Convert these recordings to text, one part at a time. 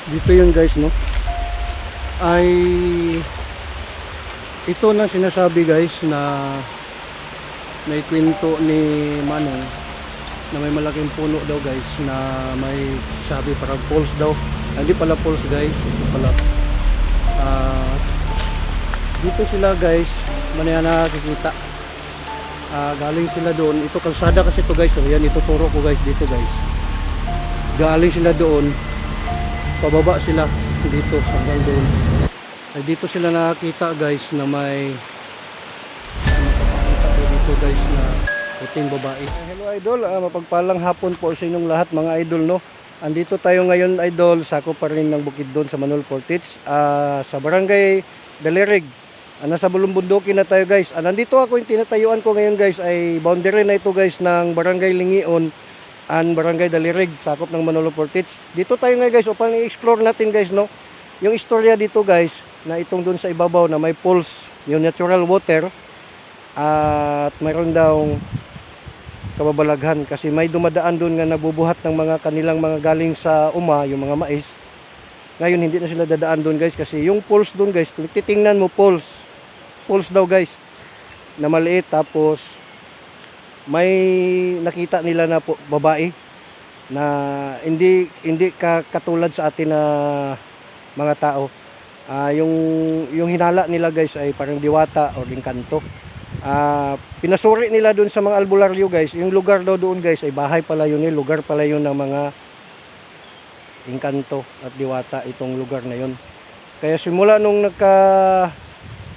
Dito yun guys, no, ay ito na sinasabi guys na may kwento ni Manong na may malaking puno daw guys na may sabi parang falls daw. Hindi pala falls guys, ito pala dito sila guys, manaya nakikita. Galing sila doon, ito kalsada kasi ito guys, so yan ituturo ko guys dito guys. Galing sila doon, pababa sila dito hanggang doon. Ay dito sila nakakita guys na may napapakita dito guys na puting babae. Hello idol, mapagpalang hapon po sa inyong lahat mga idol, no. Andito tayo ngayon idol, sako pa rin ng Bukidnon sa Manol Portits, sa barangay Dalirig. Nasa Bulumbundukin na tayo guys. Nandito ako, yung tinatayuan ko ngayon guys ay boundary na ito guys ng barangay Lingion and barangay Dalirig, sakop ng Manolo Portits. Dito tayo ngayon guys upang i-explore natin guys, no, yung istorya dito guys, na itong doon sa ibabaw na may pools, yung natural water, at mayroon daw kababalaghan kasi may dumadaan doon nga nabubuhat ng mga kanilang mga galing sa yung mga mais. Ngayon hindi na sila dadaan doon guys kasi yung pools doon guys, kung titingnan mo pools daw guys na maliit, tapos may nakita nila na babae na hindi katulad sa atin na mga tao. Yung hinala nila guys ay parang diwata o engkanto. Pinasuri nila doon sa mga albularyo guys, yung lugar daw doon guys ay bahay pala yun, lugar pala yun ng mga engkanto at diwata, itong lugar na yun. Kaya simula nung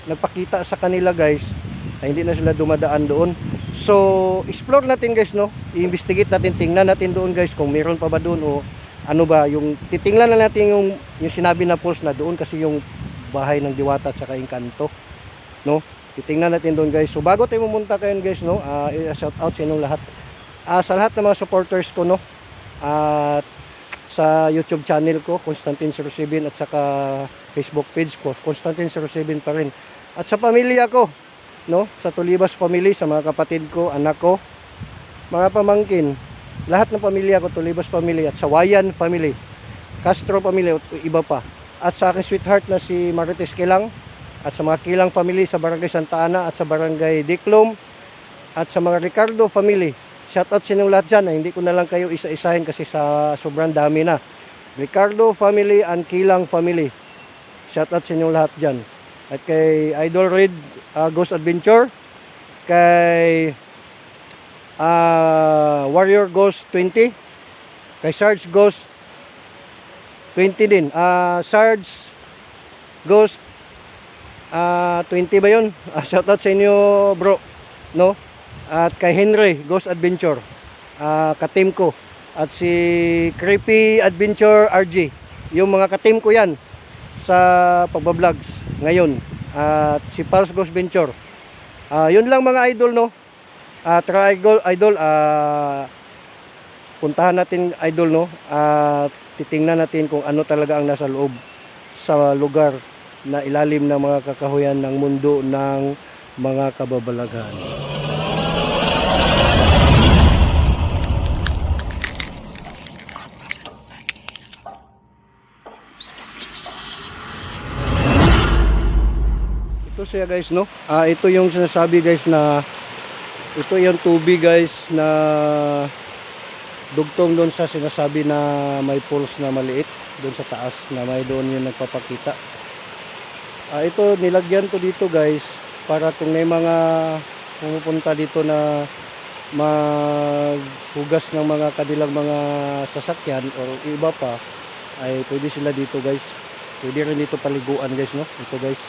nagpakita sa kanila guys ay hindi na sila dumadaan doon. So explore natin guys, no, i-investigate natin, tingnan natin doon guys kung meron pa ba doon o ano ba yung titingnan na natin yung sinabi na falls na doon kasi yung bahay ng diwata at saka engkanto, no. Titingnan natin doon guys. So bago tayo pumunta kayo guys, no, shout out sa inyong lahat, sa lahat ng mga supporters ko, no, at sa YouTube channel ko Constantine 07 at saka Facebook page ko Constantine 07 pa rin, at sa pamilya ko, no, sa Tulibas family, sa mga kapatid ko, anak ko, mga pamangkin, lahat ng pamilya ko, Tulibas family, at sa Wayan family, Castro family, at iba pa, at sa aking sweetheart na si Marites Kilang, at sa mga Kilang family sa barangay Santa Ana at sa barangay Diklom, at sa mga Ricardo family. Shoutout sa inyong lahat dyan, hindi ko na lang kayo isa-isahin kasi sa sobrang dami na. Ricardo family and Kilang family, shoutout sa inyong lahat dyan. At kay Idol Red Ghost Adventure, kay Warrior Ghost 20, kay Sarge Ghost 20 din, Sarge Ghost 20 ba yun? Shoutout sa inyo bro, no. At kay Henry Ghost Adventure, ka-team ko, at si Creepy Adventure RG, yung mga ka-team ko yan sa pagba-vlogs ngayon, at si Pulse Ghost Venture. Yun lang mga idol, no. Tara idol, puntahan natin idol, no, at titingnan natin kung ano talaga ang nasa loob sa lugar na ilalim ng mga kakahuyan ng mundo ng mga kababalaghan. Ito siya guys, no. Ito yung sinasabi guys na ito yung tubig guys na dugtong doon sa sinasabi na may pools na maliit doon sa taas, na may doon yung nagpapakita. Ito nilagyan ko dito guys para kung may mga pumupunta dito na maghugas ng mga kanilang mga sasakyan o iba pa, ay pwede sila dito guys. Pwede rin dito paliguan guys, no. Ito guys.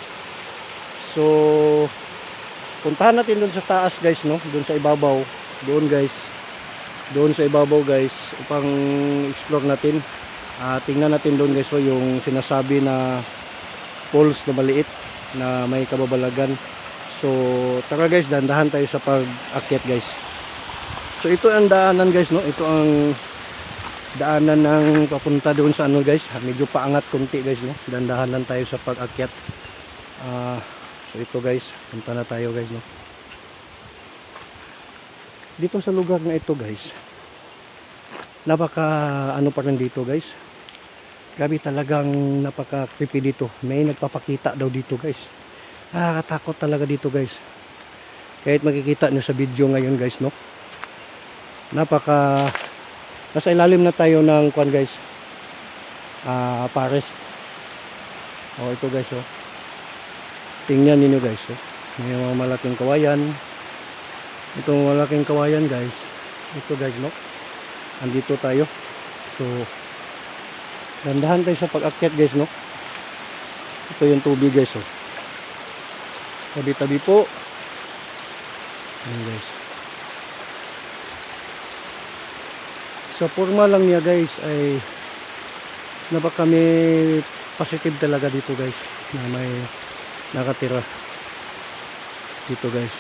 So puntahan natin doon sa taas guys, no, doon sa ibabaw, doon guys, doon sa ibabaw guys, upang explore natin. Tingnan natin doon guys, so yung sinasabi na falls na maliit na may kababalagan. So tara guys, dandahan tayo sa pag-akyat guys. So ito ang daanan guys, no, ito ang daanan ng papunta doon sa ano guys, medyo paangat konti guys, no. Dandahan lang tayo sa pag-akyat. So ito guys, punta na tayo guys, no. Dito sa lugar na ito guys, napaka ano pa rin dito guys, Grabe talagang napaka-creepy dito. May nagpapakita daw dito guys. Nakakatakot talaga dito guys. Kahit makikita nyo sa video ngayon guys, no? Napaka... Nasa ilalim na tayo ng kwan guys. Forest. Oh, ito guys, oh. Tingnan niyo guys, oh. May mga malaking kawayan. Itong malaking kawayan guys. Ito guys, no? Andito tayo. So, dandahan tayo sa pag-akyat guys, no? Ito yung tubig guys, oh. Tabi-tabi po. Ayan guys. Sa forma lang niya guys ay napaka may positive talaga dito guys na may nakatira dito guys.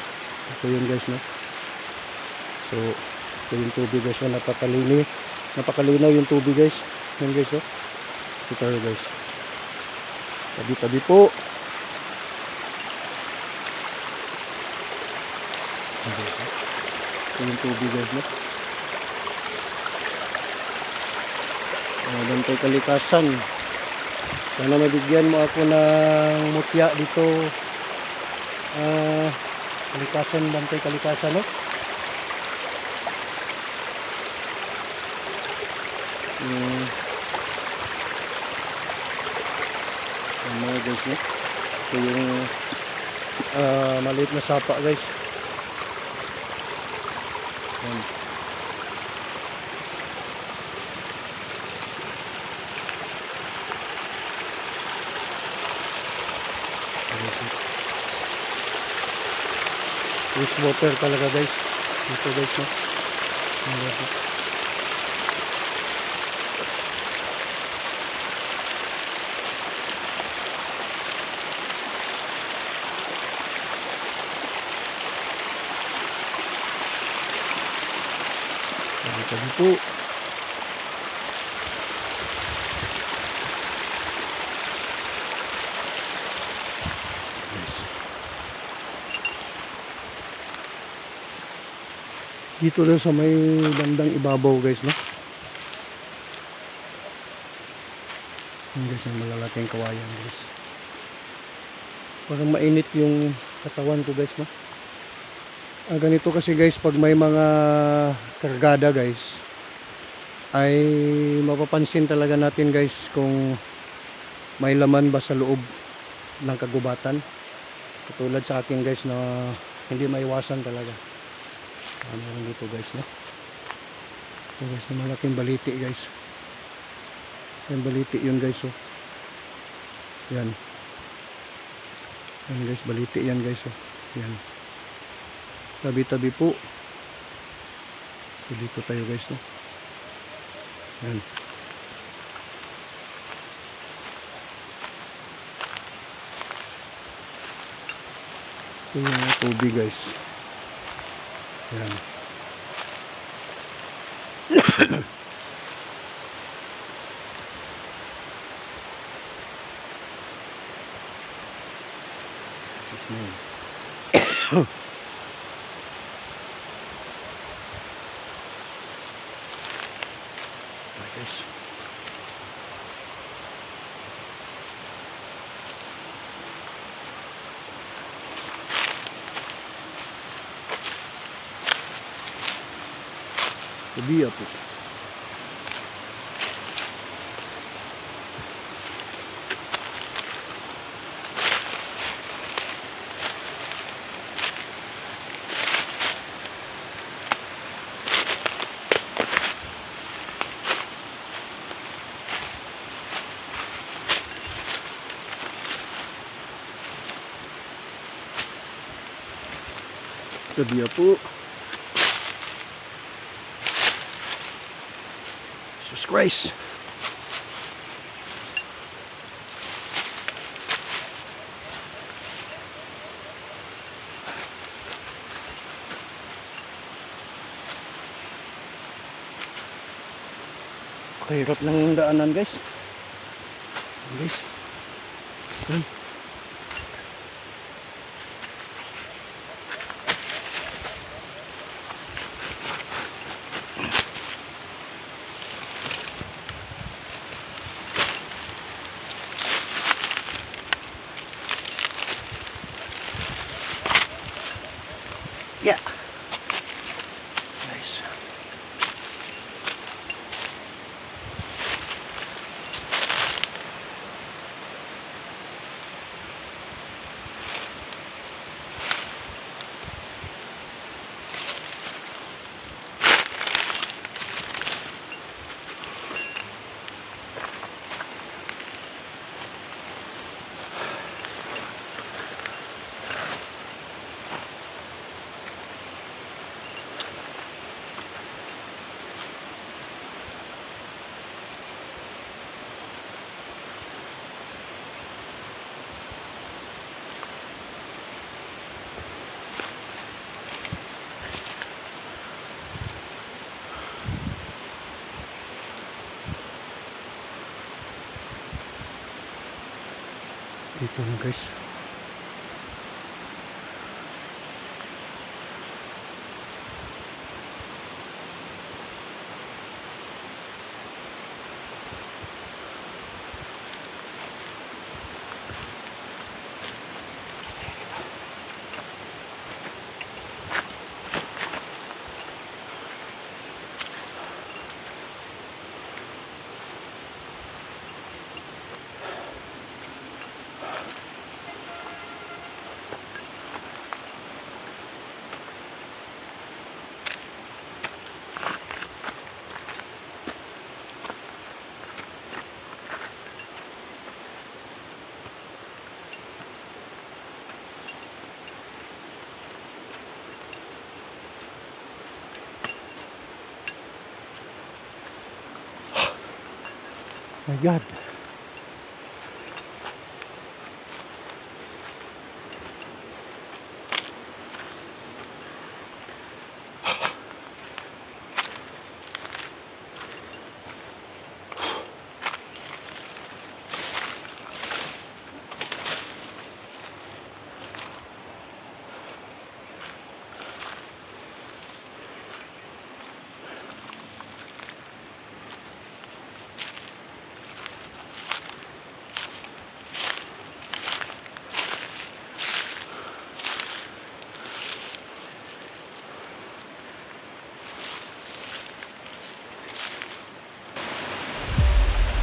Ito yun guys, no? So, ito yung tubig guys, no? Napakalinaw yung tubig guys. Yan guys, oh. Ito tayo guys. Tabi-tabi po. Ito yung tubig guys, no? Bantay kalikasan. Sana mabigyan mo ako ng mutya dito. Kalikasan, bantay kalikasan, no? Mga guys, no? Ito yung maliit na sapa guys. Yan. Fish water talaga guys. Ito guys, no? Tabi po. Dito lang sa may bandang ibabaw guys, no? Yan guys, yung malalaking kawayan guys. Parang mainit yung katawan ko guys, no? Ganito kasi guys, pag may mga kargada guys, ay mapapansin talaga natin guys kung may laman ba sa loob ng kagubatan. Katulad sa akin guys na hindi maiwasan talaga. Meron dito guys, no? Ito guys, yung malaking baliti guys. Yung baliti yun guys, oh. Yan. Yan guys, baliti yan guys, oh. Yan. Tabi-tabi po. So dito tayo guys, no? Yan. Ito yung tubig guys. Yan. Guys. Tabi po. Tabi po. Jesus Christ. Kahirap ng daanan guys. Guys. Yan. Yeah. Guys. Dito na guys. My God.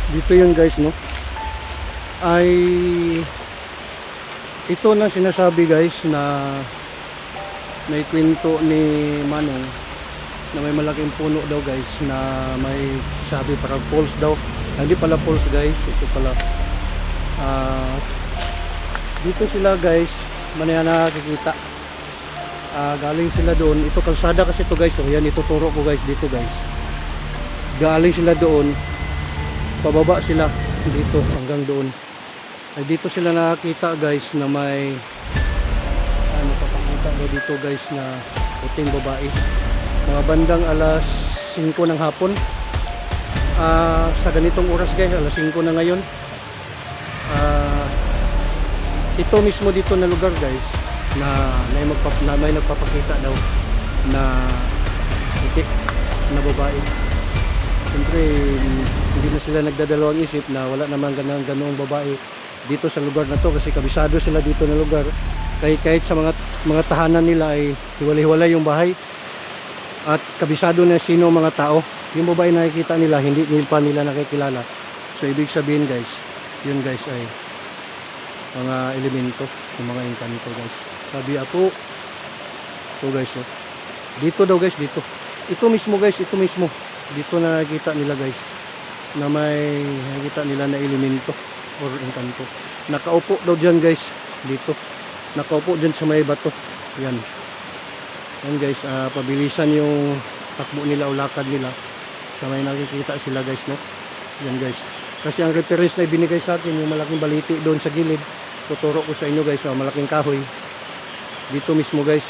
Dito yun guys, no, ay ito na sinasabi guys na may kwento ni Manong na may malaking puno daw guys na may sabi parang falls daw. Hindi pala falls guys, ito pala dito sila guys, manaya nakikita. Galing sila doon, ito kalsada kasi ito guys, so yan ituturo ko guys dito guys. Galing sila doon, pababa sila dito hanggang doon. Ay dito sila nakakita guys na may ano papakita daw dito guys na puting babae. Mga bandang alas 5 ng hapon. Sa ganitong oras guys, alas 5 na ngayon. Ito mismo dito na lugar guys na may nagpapakita daw na puti na babae. Siyempre hindi na sila nagdadalawang isip na wala naman ganoong babae dito sa lugar na to, kasi kabisado sila dito na lugar. Kahit sa mga tahanan nila ay hiwalay-hiwalay yung bahay at kabisado na sino mga tao. Yung babae nakikita nila, hindi pa nila nakikilala. So ibig sabihin guys, yun guys ay mga elemento, yung mga engkanto guys. Sabi ako ito guys, oh. Dito daw guys, dito ito mismo guys, ito mismo dito na nakikita nila guys na may nakikita nila na elemento or engkanto. Nakaupo daw dyan guys, dito nakaupo dyan sa may bato. Yan guys, pabilisan yung takbo nila o lakad nila sa may nakikita sila guys, no? Yan guys, kasi ang reference na ibinigay sa akin yung malaking baliti doon sa gilid. Tuturo ko sa inyo guys, malaking kahoy dito mismo guys.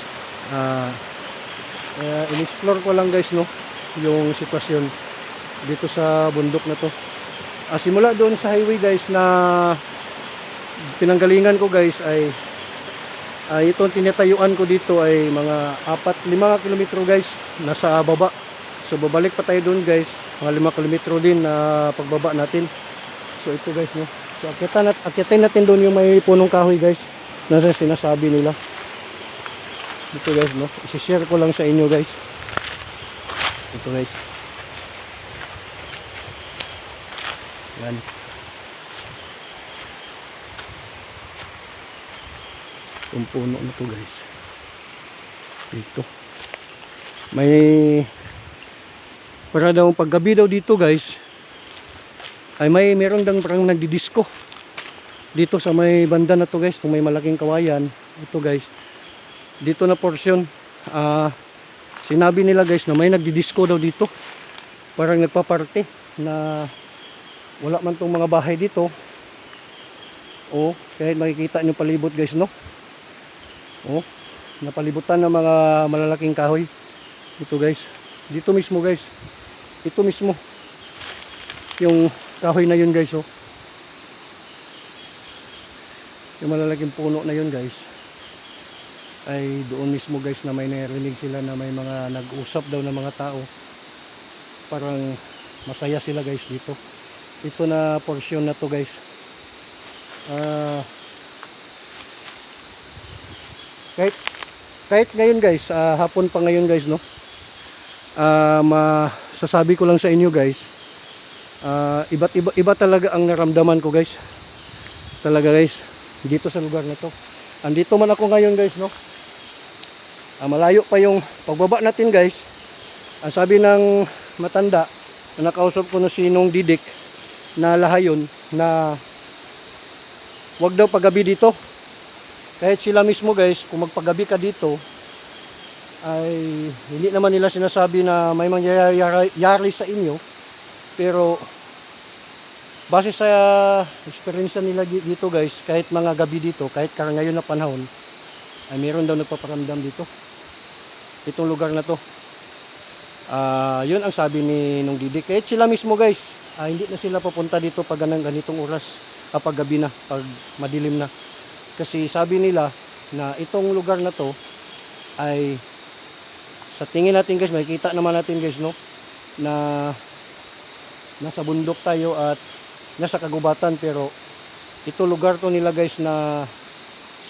In-explore ko lang guys, no, yung sitwasyon dito sa bundok na to. Simula doon sa highway guys na pinanggalingan ko guys ay itong tinatayuan ko dito ay mga 4-5 kilometro guys nasa baba. So babalik pa tayo doon guys, mga 5 kilometro din na pagbaba natin. So ito guys, no, so akyatin natin doon yung may punong kahoy guys na sinasabi nila. Ito guys, no? I-share ko lang sa inyo guys. Ito guys. Yan. Itong puno na to guys. Dito. May para daw paggabi daw dito guys ay meron dang parang nagdidisco dito sa may banda na to guys, kung may malaking kawayan. Ito guys, dito na portion sinabi nila guys na may nagdidisco daw dito, parang nagpaparte na wala man tong mga bahay dito. Oh, kahit makikita nyo palibot guys, no? Oh, napalibutan ng mga malalaking kahoy. Ito guys, dito mismo guys, ito mismo yung kahoy na yun guys. Oh, yung malalaking puno na yun guys ay doon mismo guys na may narinig sila na may mga nag-usap daw ng mga tao, parang masaya sila guys dito. Ito na portion na to guys. Kahit ngayon guys, hapon pa ngayon guys, no? Masasabi ko lang sa inyo guys, iba talaga ang naramdaman ko guys. Talaga guys, dito sa lugar na to. Andito man ako ngayon guys, no? Malayo pa yung pagbaba natin guys. Ang sabi ng matanda na nakausap ko na si Nong Didik na lahayon, na wag daw paggabi dito. Kahit sila mismo guys, kung magpagabi ka dito ay hindi naman nila sinasabi na may mangyayari sa inyo, pero base sa experience nila dito guys, kahit mga gabi dito, kahit ngayon na panahon, ay meron daw nagpaparamdam dito, itong lugar na to. Yun ang sabi ni Nong Didi. Kahit sila mismo guys, hindi na sila papunta dito pag ganitong oras, pag gabi na, pag madilim na. Kasi sabi nila na itong lugar na to ay, sa tingin natin guys, makikita naman natin guys, no, na nasa bundok tayo at nasa kagubatan, pero ito lugar to nila guys na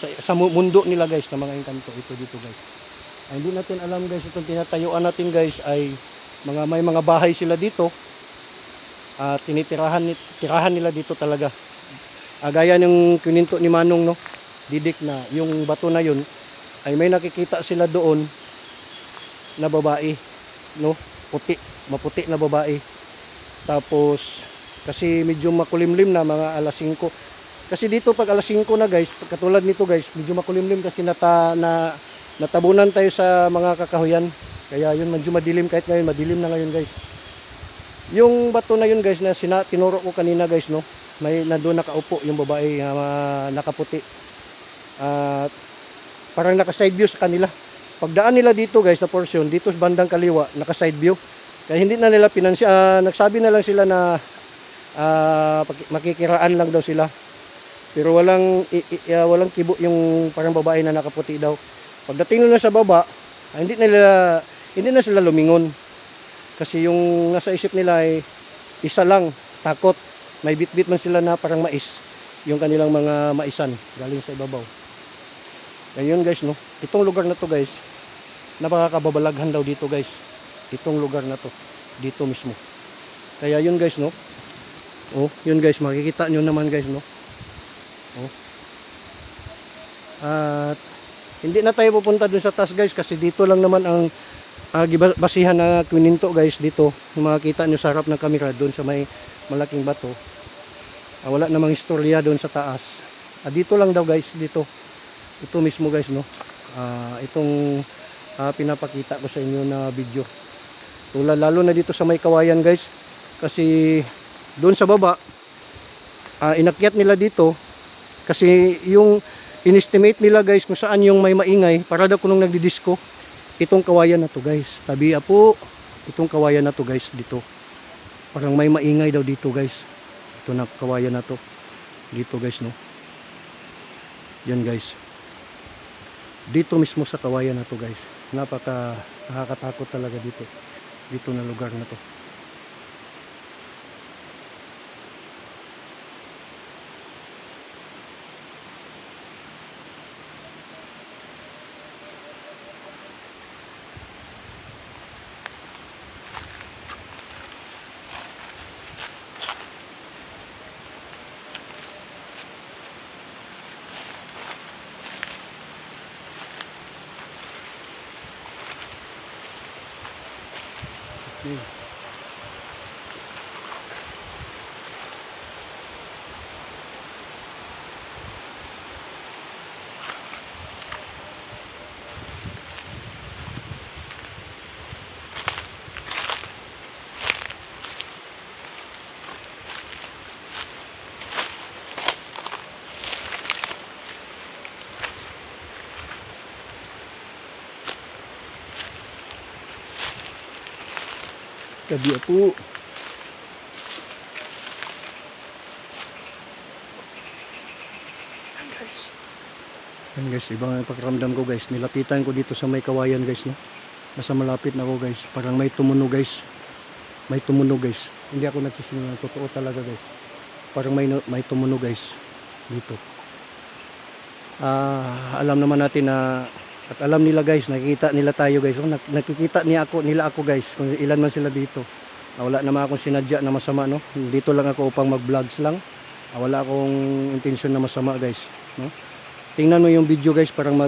sa mundo nila guys na mga engkanto. Ito dito guys ay hindi natin alam guys. Itong tinatayuan natin guys ay may mga bahay sila dito at tirahan nila dito talaga. Gaya ng kininto ni Manong, no, Didik, na yung bato na yun ay may nakikita sila doon na babae, no, maputi na babae. Tapos kasi medyo makulimlim na, mga alas 5. Kasi dito pag alas 5 na guys, katulad nito guys, medyo makulimlim kasi natabunan tayo sa mga kakahuyan. Kaya yun, medyo madilim. Kahit ngayon madilim na ngayon guys. Yung bato na yun guys na tinuro ko kanina guys, no, may nandoon nakaupo yung babae nakaputi. Parang naka-side view sa kanila. Pagdaan nila dito guys na portion, dito sa bandang kaliwa, naka-side view. Kaya hindi na nila nagsabi na lang sila na makikiraan lang daw sila. Pero walang kibo yung parang babae na nakaputi daw. Pagdating nila sa baba, hindi na sila lumingon. Kasi yung nasa isip nila ay isa lang, takot. May bitbit man sila na parang mais, yung kanilang mga maisan galing sa ibabaw. Ayun guys, no, itong lugar na to guys, napakakababalaghan daw dito guys, itong lugar na to, dito mismo. Kaya yun guys, no, oh, yun guys, makikita nyo naman guys, no, oh. At hindi na tayo pupunta dun sa taas guys, kasi dito lang naman ang basihan na kininto guys. Dito makikita nyo sa harap ng camera, dun sa may malaking bato. Wala namang istorya dun sa taas. Dito lang daw guys, dito. Ito mismo guys, no. Itong pinapakita ko sa inyo na video. Lalo na dito sa may kawayan guys. Kasi doon sa baba, inakyat nila dito. Kasi yung inestimate nila guys kung saan yung may maingay, para daw kung nagdidisco, itong kawayan na to guys. Tabi po, itong kawayan na to guys dito. Parang may maingay daw dito guys. Ito na kawayan na to. Dito guys, no. Yan guys. Dito mismo sa kawayan na to guys. Nakakatakot talaga dito. Dito na lugar na to. Hmm. Gabi po. Yan guys, ibang ang pakiramdam ko guys. Nilapitan ko dito sa may kawayan guys, no. Nasa malapit na ako guys. Parang may tumunog guys. May tumunog guys. Hindi ako nagsisinungaling. Totoo talaga guys. Parang may tumunog guys dito. Alam naman natin na at alam nila guys, nakikita nila tayo guys. Nakikita nila ako guys, kung ilan man sila dito. Wala naman akong sinadya na masama, no. Dito lang ako upang mag-vlogs lang. Wala akong intensyon na masama guys, no. Tingnan mo yung video guys, parang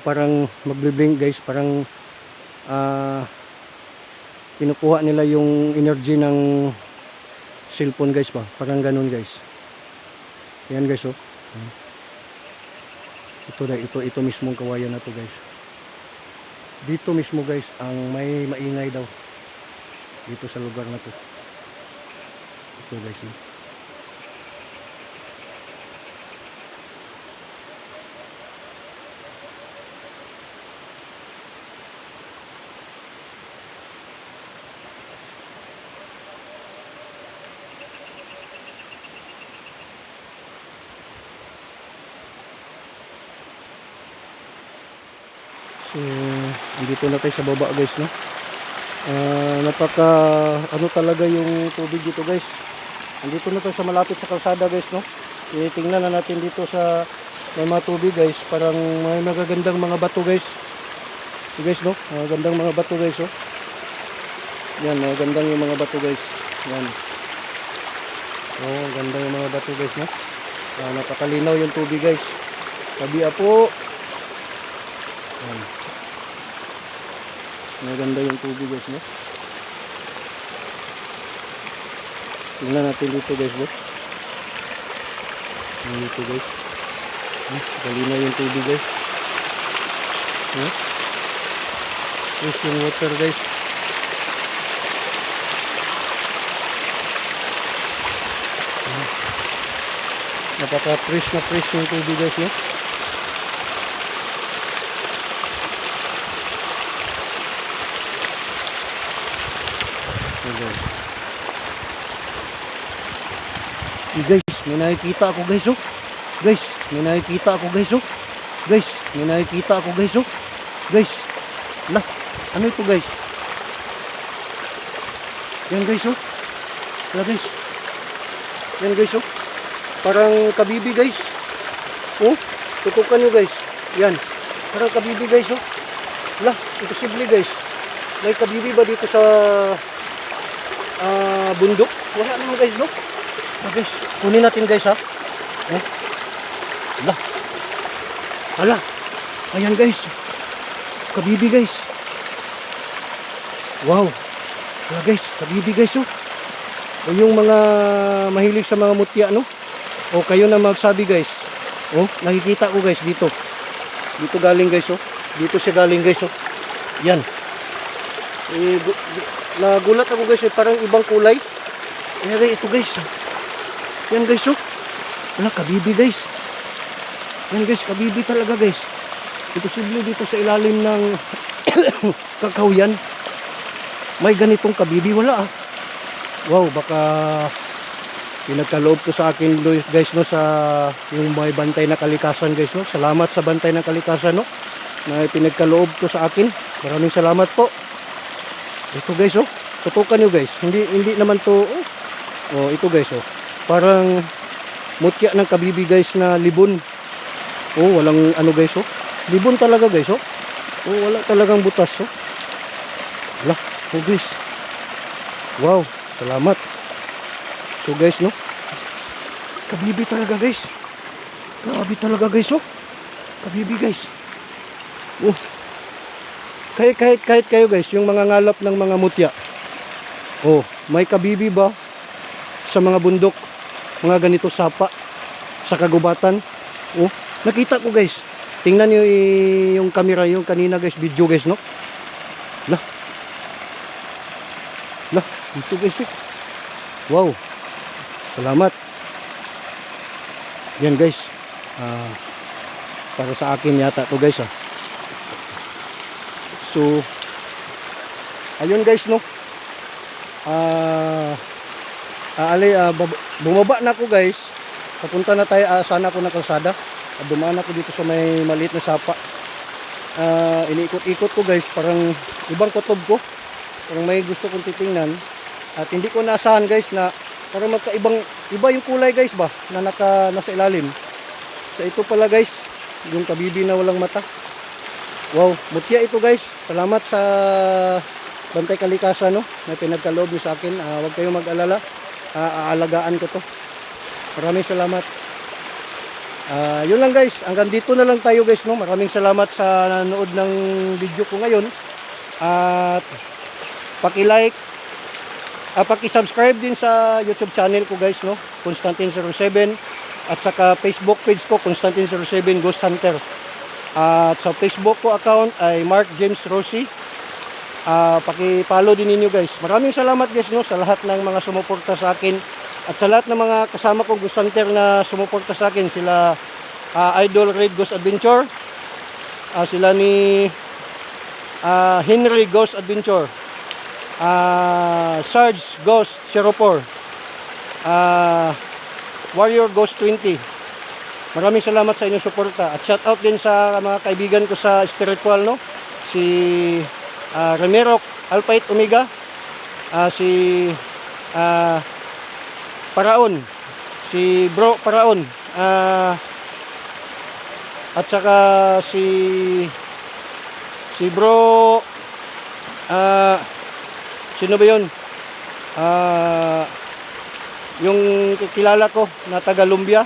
parang magbe-blink guys, parang kinukuha nila yung energy ng cellphone guys ba. Parang ganun guys. Yan guys, oh. Ito mismong kawayan na to guys. Dito mismo guys ang may maingay daw dito sa lugar na to. Ito guys, no? So, andito na tayo sa baba guys, no. Napaka ano talaga yung tubig dito guys. Andito na tayo sa malapit sa kalsada guys, no. Tingnan na natin dito sa may mga tubig guys, parang may magagandang mga bato guys. So, guys, no, magandang mga bato guys, oh. Yan, magandang yung mga bato guys. Yan. Oh, ganda yung mga bato guys, no. Napakalinaw yung tubig guys. Sabi po. Yan. Maganda yung tubig guys, no. Tingnan natin dito guys, no. Dito guys. Kalina yung tubig guys. Fresh yung water guys. Napaka fresh na fresh yung tubig guys, no. Guys, may nakikita ako guys, oh. Guys, may nakikita ako guys, oh. Guys, may nakikita ako guys, oh. Guys, lah, ano ito guys? Yan guys, oh. Lah guys. Yan guys, oh. Parang kabibi guys. Oh, tutukan nyo guys. Yan, parang kabibi guys, oh. Lah, imposible guys. May kabibi ba dito sa bundok? Wala naman guys, no? Guys, kunin natin guys, ha. Ala. Ala. Ayan guys. Kabibi guys. Wow. Ala guys, kabibi guys, oh. O yung mga mahilig sa mga mutya, no? O kayo na magsabi guys. Oh, nakikita ko guys dito. Dito galing guys, oh. Dito siya galing guys, oh. Yan. Nagulat ako guys, parang ibang kulay. Ayan guys, ito guys. Yan guys, oh. Wala, kabibi guys. Yan guys, kabibi talaga guys. Imposible dito sa ilalim ng kakawyan may ganitong kabibi. Wala, ah. Wow, baka pinagkaloob to sa akin guys, no, sa yung may bantay na kalikasan guys, no. Salamat sa bantay na kalikasan, no, na pinagkaloob to sa akin. Maraming salamat po. Ito guys, oh. Tutukan nyo guys. Hindi naman to, oh. Oh, ito guys, oh. Parang mutya ng kabibi guys na libon. Oh, walang ano guys, oh. Libon talaga guys, oh. Oh, wala talagang butas, oh. Wala, oh guys. Wow, salamat. So guys, no. Kabibi talaga guys. Grabe talaga guys, oh. Kabibi guys. Oh. Kahit kayo guys, yung mga ngalap ng mga mutya. Oh, may kabibi ba sa mga bundok, mga ganito sapa sa kagubatan? Oh, nakita ko guys. Tingnan niyo yung camera yung kanina guys, video guys, no? Lah, lah, dito guys. Wow. Salamat. Yan guys. Para sa akin yata to guys. So ayun guys, no. Bumaba na ako guys. Papunta na tayo sana ako na kalsada. Dumaan ako dito sa may maliit na sapa. Iniikot-ikot ko guys, parang ibang kutob ko. Parang may gusto kong titingnan. At hindi ko naasahan guys na parang iba yung kulay guys ba na nasa ilalim. So ito pala guys, yung kabibi na walang mata. Wow, mutya ito guys. Salamat sa Bantay Kalikasan, no, na pinagkaloob niyo sa akin. Huwag kayong mag-alala. Aalagaan ko to. Maraming salamat. Yun lang guys. Hanggang dito na lang tayo guys, no. Maraming salamat sa nanood ng video ko ngayon. At paki-like, paki-subscribe din sa YouTube channel ko guys, no. Constantine07. At saka Facebook page ko, Constantine07 Ghost Hunter. At sa Facebook ko account ay Mark James Rossi. Paki-follow din ninyo guys. Maraming salamat guys, no, sa lahat ng mga sumuporta sa akin at sa lahat ng mga kasama ko Ghost Hunter na sumuporta sa akin. Sila Idol Red Ghost Adventure, sila ni Henry Ghost Adventure, Sarge Ghost 04, Warrior Ghost 20. Maraming salamat sa inyong suporta. At shout out din sa mga kaibigan ko sa spiritual, no. Si Ramiro Alpait Omega, si Paraon, si Bro Paraon, at saka si Bro sino ba yun? Yung kilala ko na taga Lumbia.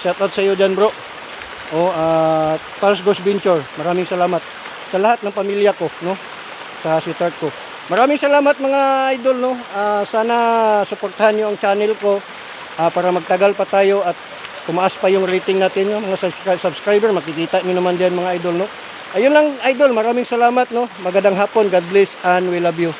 Shout out sa iyo dyan bro. Pulse Ghost Venture, maraming salamat sa lahat ng pamilya ko, no, sa sweetheart ko. Maraming salamat mga idol, no. Sana suportahan niyo ang channel ko para magtagal pa tayo at tumaas pa yung rating natin, no, mga subscriber. Makikita niyo naman diyan mga idol, no. Ayun lang idol, maraming salamat, no. Magandang hapon, God bless and we love you.